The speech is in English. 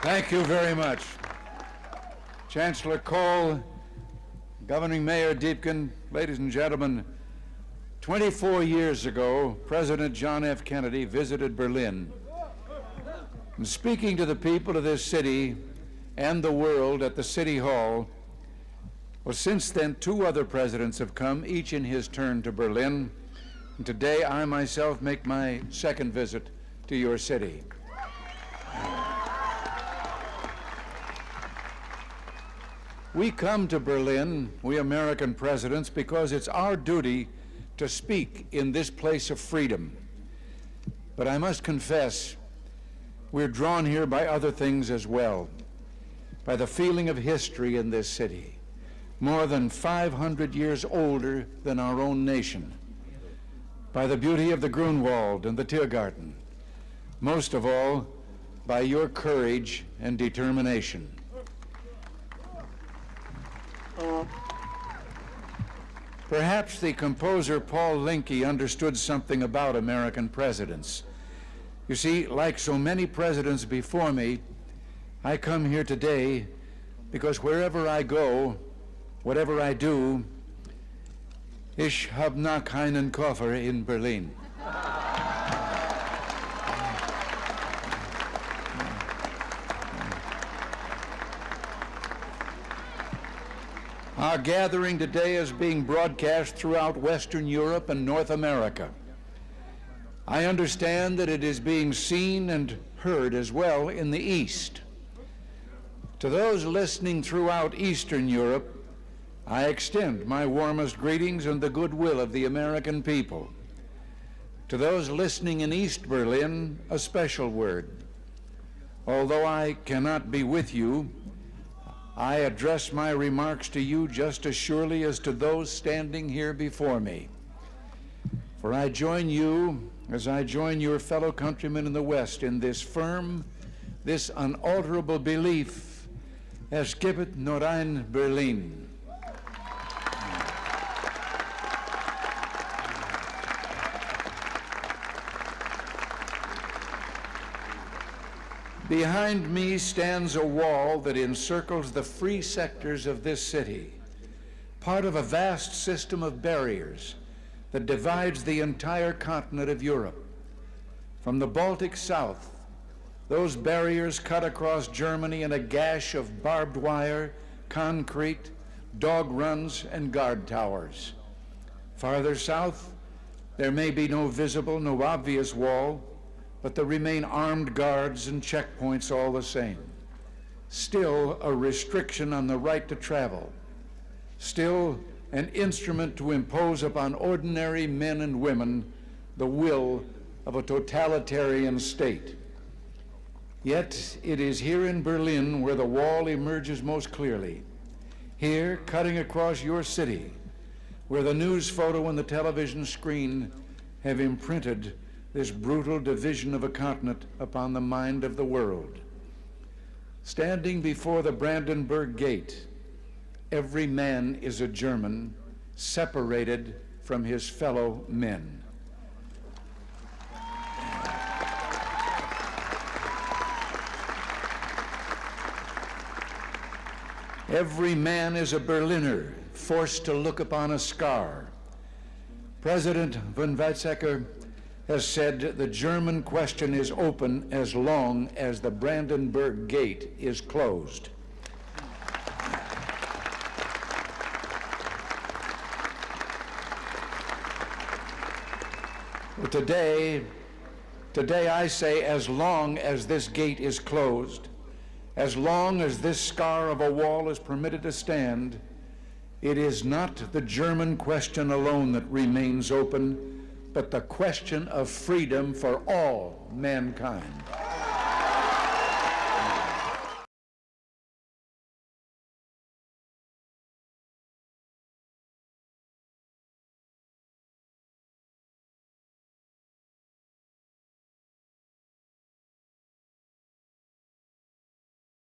Thank you very much. Chancellor Kohl, Governing Mayor Deepkin, ladies and gentlemen, 24 years ago, President John F. Kennedy visited Berlin. And speaking to the people of this city and the world at the City Hall, well, since then, two other presidents have come, each in his turn, to Berlin. And today, I myself make my second visit to your city. We come to Berlin, we American presidents, because it's our duty to speak in this place of freedom. But I must confess, we're drawn here by other things as well, by the feeling of history in this city, more than 500 years older than our own nation, by the beauty of the Grunwald and the Tiergarten, most of all, by your courage and determination. Perhaps the composer Paul Linke understood something about American presidents. You see, like so many presidents before me, I come here today because wherever I go, whatever I do, ich hab noch keinen Koffer in Berlin. Our gathering today is being broadcast throughout Western Europe and North America. I understand that it is being seen and heard as well in the East. To those listening throughout Eastern Europe, I extend my warmest greetings and the goodwill of the American people. To those listening in East Berlin, a special word. Although I cannot be with you, I address my remarks to you just as surely as to those standing here before me. For I join you as I join your fellow countrymen in the West in this firm, this unalterable belief, es gibt nur ein Berlin. Behind me stands a wall that encircles the free sectors of this city, part of a vast system of barriers that divides the entire continent of Europe. From the Baltic south, those barriers cut across Germany in a gash of barbed wire, concrete, dog runs, and guard towers. Farther south, there may be no visible, no obvious wall, but there remain armed guards and checkpoints all the same. Still a restriction on the right to travel. Still an instrument to impose upon ordinary men and women the will of a totalitarian state. Yet it is here in Berlin where the wall emerges most clearly. Here, cutting across your city, where the news photo and the television screen have imprinted this brutal division of a continent upon the mind of the world. Standing before the Brandenburg Gate, every man is a German, separated from his fellow men. Every man is a Berliner, forced to look upon a scar. President von Weizsäcker has said the German question is open as long as the Brandenburg Gate is closed. Well, today I say, as long as this gate is closed, as long as this scar of a wall is permitted to stand, it is not the German question alone that remains open, but the question of freedom for all mankind.